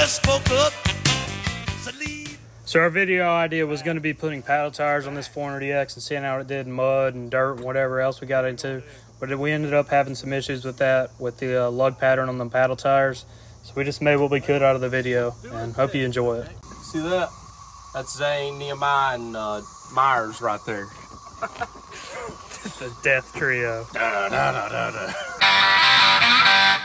just spoke up. So leave. So our video idea was going to be putting paddle tires on this 400EX and seeing how it did in mud and dirt and whatever else we got into. But we ended up having some issues with that, with the lug pattern on the paddle tires. So we just made what we could out of the video and hope you enjoy it. See that? That's Zane, Nehemiah, and Myers right there. The death trio.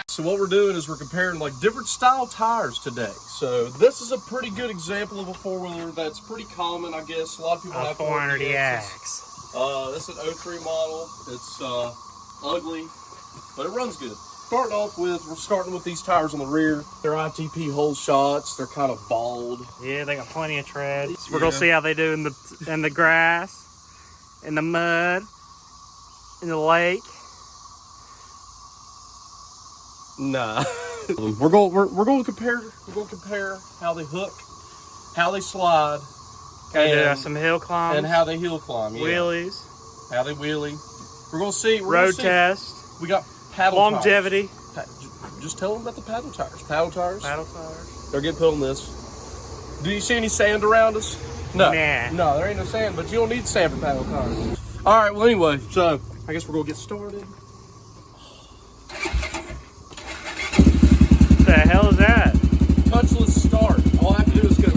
So what we're doing is we're comparing like different style tires today. So this is a pretty good example of a four-wheeler that's pretty common, I guess. A lot of people have 400EX. This is an 03 model. It's ugly, but it runs good. Starting off with, we're starting with these tires on the rear. They're ITP hole shots. They're kind of bald. Yeah, they got plenty of tread. So we're gonna see how they do in the grass, in the mud, in the lake. Nah. we're going to compare how they hook, how they slide, and some hill climbs, and how they hill climb. Yeah. Wheelies, how they wheelie. We're gonna see road test. We got paddle longevity. Tires. Just tell them about the paddle tires. Paddle tires. Paddle tires. They're getting put on this. Do you see any sand around us? No. Nah. No, there ain't no sand, but you don't need sand for paddle tires. All right. Well, anyway, so I guess we're gonna get started. What the hell is that? Touchless start. All I have to do is go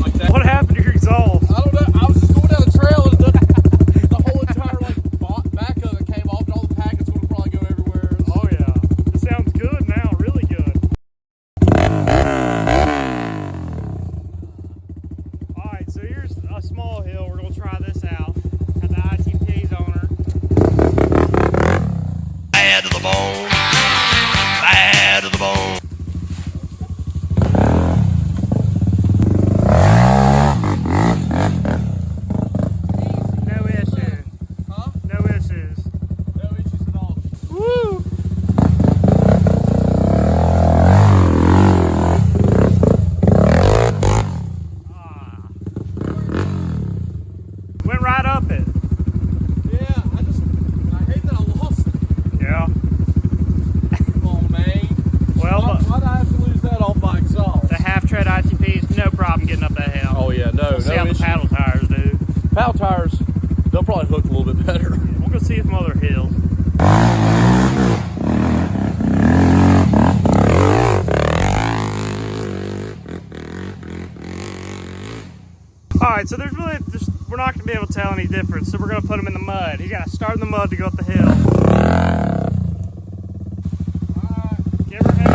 like that. What happened to your exhaust? I don't know. I was just going down the trail and the whole entire back of it came off, and all the packets would probably go everywhere. Oh yeah, it sounds good now, really good. All right, so here's a small hill. We're gonna try this out. Got the ITPs on her. Bad to the bone. Bad to the bone. No issues. Huh? No issues. No issues at all. Woo! Went right up it. Yeah, I hate that I lost it. Yeah. Come on, man. Well, Why'd I have to lose that off my exhaust? the half-tread ITPs, no problem getting up that hill. Oh yeah, no, See how the paddle tires do. Paddle tires, they'll probably hook a little bit better. We'll go see some other hills. Alright, so there's really we're not going to be able to tell any difference, so we're going to put them in the mud. He's got to start in the mud to go up the hill. Alright, give her hell.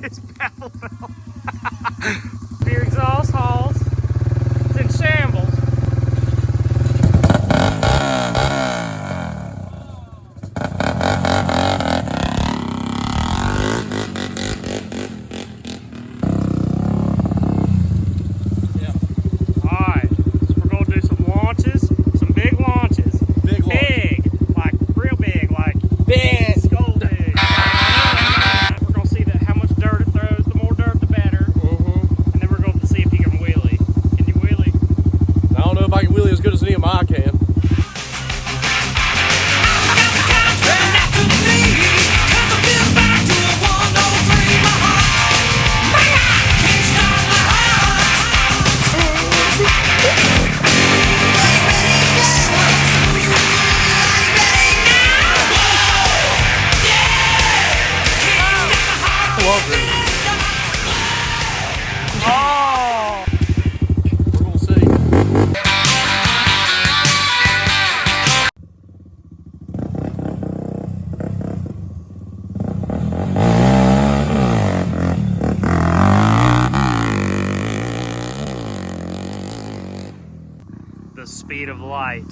It's paddle fell. Your exhaust holes. It's in shambles. Yeah. Alright, so we're going to do some launches, some big launches. Big launch. Big, like real big, like Big. skull big. We're going to see how much dirt it throws. The more dirt, the better. And then we're going to see if you can wheelie. Can you wheelie? I don't know if I can wheelie as good as Nehemiah can. Oh! We're gonna see. The speed of light.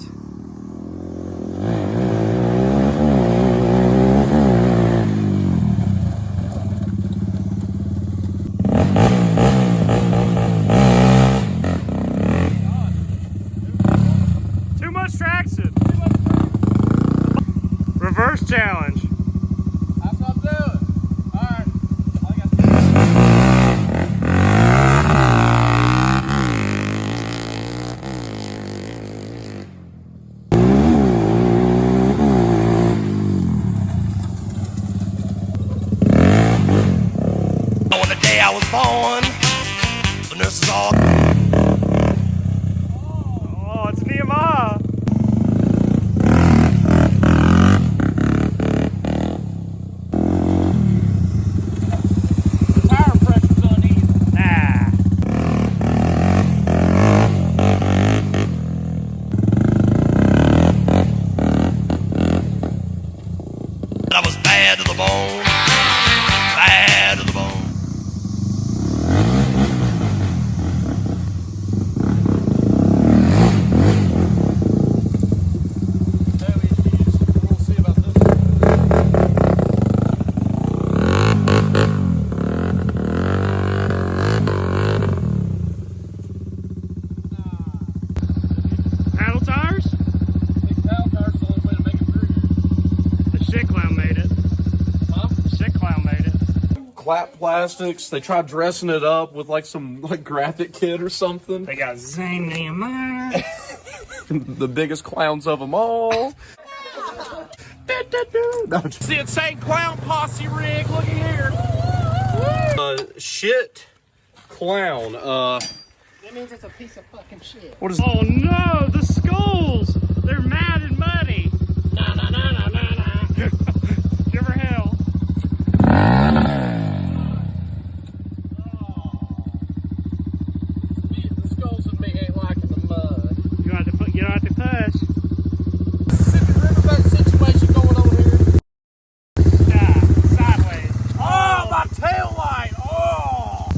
glass plastics. They tried dressing it up with like some like graphic kid or something. They got Zane Nehemiah. The biggest clowns of them all. It's the insane clown posse rig. Look at here. Shit clown. That means it's a piece of fucking shit. What is? Oh no, the skulls! They're mad and muddy. Nah, nah, nah, nah, nah, nah. Give her hell. The skulls and me ain't liking the mud. You don't have to put. You don't have to push. Mississippi Riverboat situation going on here. Yeah, sideways. Oh, my tail light! Oh,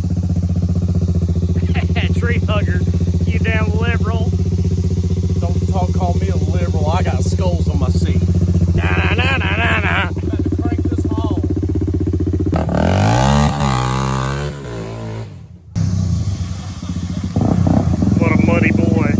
Tree hugger. You damn liberal. don't call me a liberal. I got skulls on my seat. Nah, nah, nah, nah, nah, nah. I'm about to crank this home. What a muddy boy.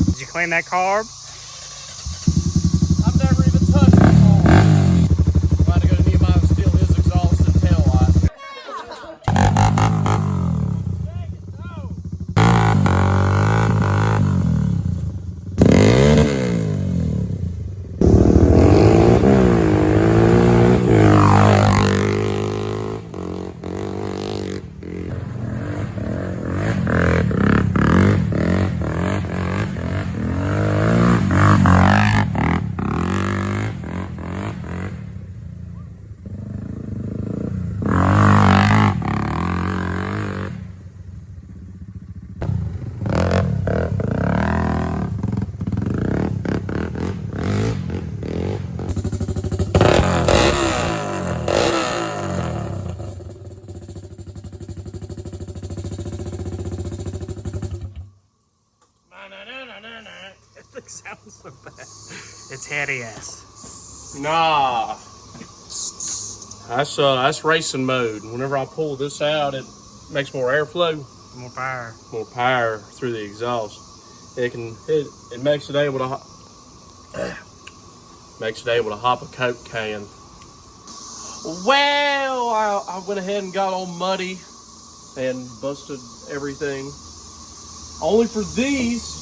Did you clean that carb? I've never even touched it before. I'm about to go to Nehemiah and steal his exhaust and tail light. It sounds so bad. It's heady ass. Nah. That's racing mode. Whenever I pull this out, it makes more airflow, More fire. more power through the exhaust. It makes it able to hop a Coke can. Well, I went ahead and got all muddy and busted everything. Only for these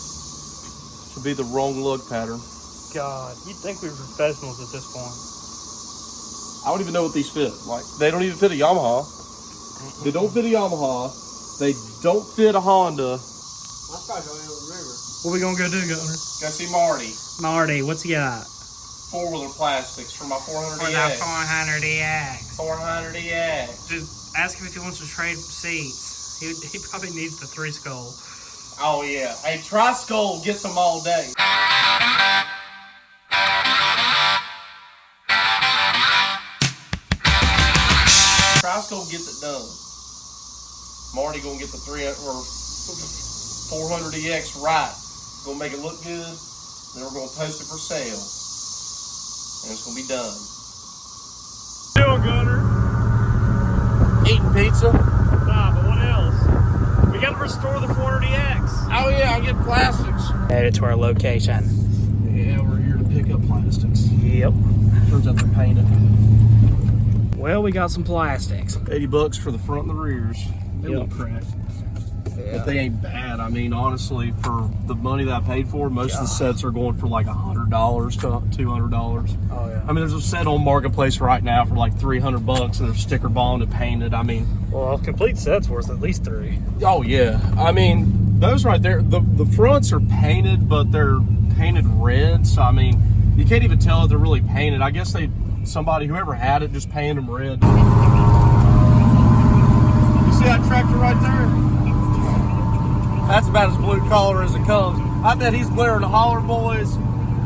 to be the wrong lug pattern. God, you'd think we were professionals at this point. I don't even know what these fit. Like, they don't even fit a Yamaha. They don't fit a Yamaha. They don't fit a Honda. That's probably going over the river. What we gonna go do, Gunner? Go see Marty. Marty, what's he got? 4-wheeler plastics for my 400 For that EX. 400EX. 400 EX. Just ask him if he wants to trade seats. He probably needs the 3 skull. Oh yeah. Hey, Tri-Skull gets them all day. Tri-Skull gets it done. Marty gonna get the 400 EX right. Gonna make it look good. Then we're gonna post it for sale. And it's gonna be done. Doing, Gunner? Eating pizza. Nah, but what else? We gotta restore the 400EX. Oh yeah, I'll get plastics. Headed to our location. Yeah, we're here to pick up plastics. Yep. Turns out they're painted. Well, we got some plastics. $80 for the front and the rears. They look cracked. But they ain't bad. I mean, honestly, for the money that I paid for, most of the sets are going for like $100 to $200. Oh yeah. I mean, there's a set on Marketplace right now for like $300, and they're sticker bonded, painted. I mean, Well, a complete set's worth at least 3. oh yeah. I mean, those right there, the fronts are painted, but they're painted red. So I mean, you can't even tell if they're really painted. I guess whoever had it, just painted them red. You see that tractor right there? That's about as blue collar as it comes. I bet he's blaring the Holler Boys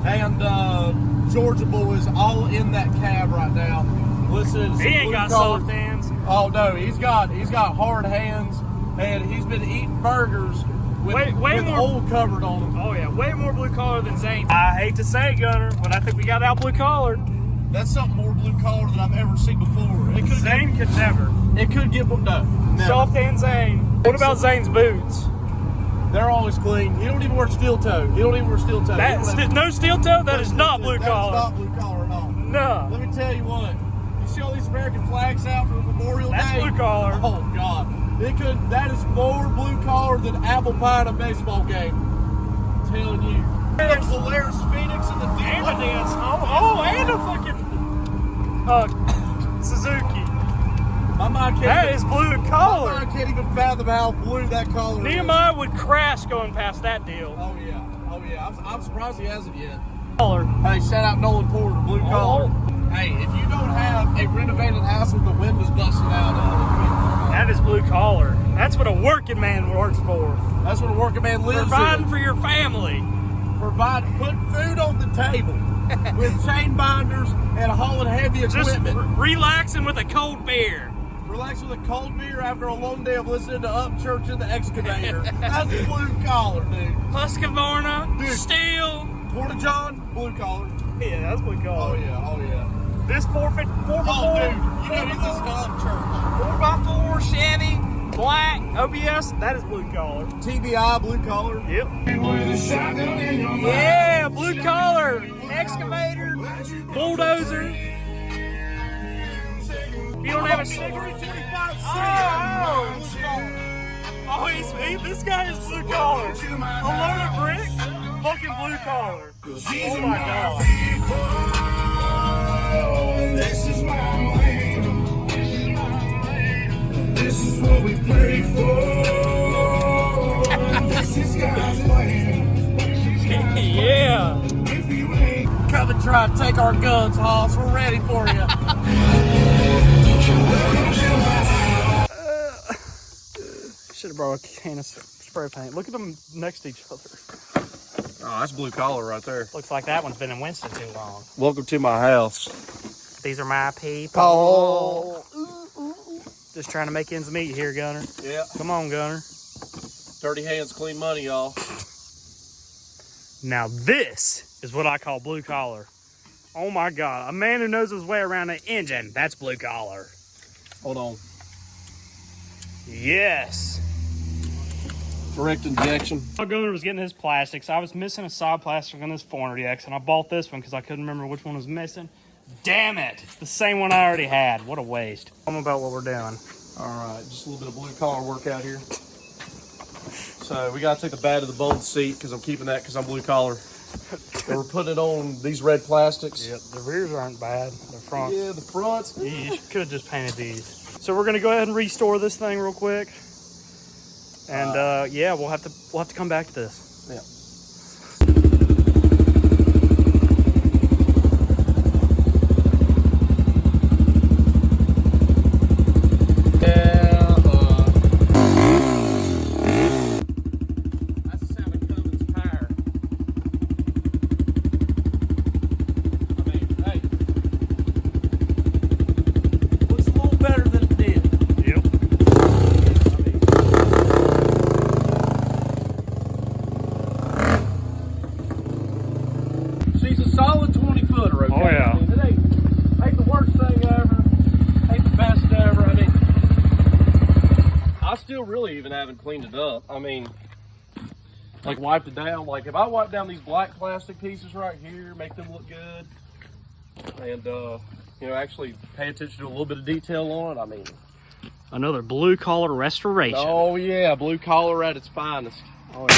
and Georgia Boys all in that cab right now. Listen, He ain't got soft hands. Oh no, he's got hard hands, and he's been eating burgers with Way more oil covered on them. Oh yeah, way more blue collar than Zane. I hate to say it, Gunner, but I think we got out blue collared. That's something more blue collar than I've ever seen before. Zane could never. It could get no. Never. Soft hand Zane. What about Zane's boots? They're always clean. He don't even wear steel toe. No steel toe. That is not blue collar. That's not blue collar at all. No. Let me tell you what. You see all these American flags out for Memorial Day? That's blue collar. Oh God. That is more blue collar than apple pie in a baseball game. I'm telling you. There's Polaris Phoenix in the And a dance. And a fucking Suzuki. My mind can't That even, is blue my collar. mind can't even fathom how blue that collar is. Nehemiah would crash going past that deal. Oh yeah. I'm surprised he hasn't yet. Collar. Hey, shout out Nolan Porter, blue collar. Hey, if you don't have a renovated house with the windows busted out, That is blue collar. That's what a working man works for. that's what a working man lives Providing in. for your family. Putting food on the table with chain binders and hauling heavy Just equipment. relaxing with a cold beer. Relax with a cold beer after a long day of listening to Up Church in the Excavator. That's blue collar, dude. Husqvarna, Dude. steel. Porta John, blue collar. Yeah, that's blue Oh collar. yeah. This 4x4, Oh dude, you know this is Up Church. 4x4 Chevy, black, OBS, that is blue collar. TBI, blue collar. Yep. Yeah, blue collar, excavator, bulldozer. You don't have a cigarette? This guy is blue collar. A load of bricks, fucking blue collar. Oh my God. This is my land. This is what we pray for. This is God's plan. Yeah. Come and try to take our guns, Hoss. We're ready for you. Should have brought a can of spray paint. Look at them next to each other. Oh, that's blue collar right there. Looks like that one's been in Winston too long. Welcome to my house. These are my people. Oh. Just trying to make ends meet here, Gunner. Yeah. Come on, Gunner. Dirty hands, clean money, y'all. Now this is what I call blue collar. Oh my God, a man who knows his way around an engine, that's blue collar. Hold on. Yes. Direct injection. My Gunner was getting his plastics. I was missing a side plastic on this 400X, and I bought this one because I couldn't remember which one was missing. Damn it, it's the same one I already had. What a waste. Tell them about what we're doing. All right, just a little bit of blue collar work out here. So we got to take the bad of the bone seat because I'm keeping that because I'm blue collar. And we're putting it on these red plastics. Yep, the rears aren't bad. The front. Yeah, the fronts. You could have just painted these. So we're gonna go ahead and restore this thing real quick. And yeah, we'll have to come back to this. Yeah. She's a solid 20-footer, okay? Oh, yeah. I mean, it ain't the worst thing ever. Ain't the best ever. I mean, I still really even haven't cleaned it up. I mean, like wiped it down. Like if I wipe down these black plastic pieces right here, make them look good, and you know, actually pay attention to a little bit of detail on it. I mean, Another blue collar restoration. oh yeah, blue collar at its finest. Oh, yeah.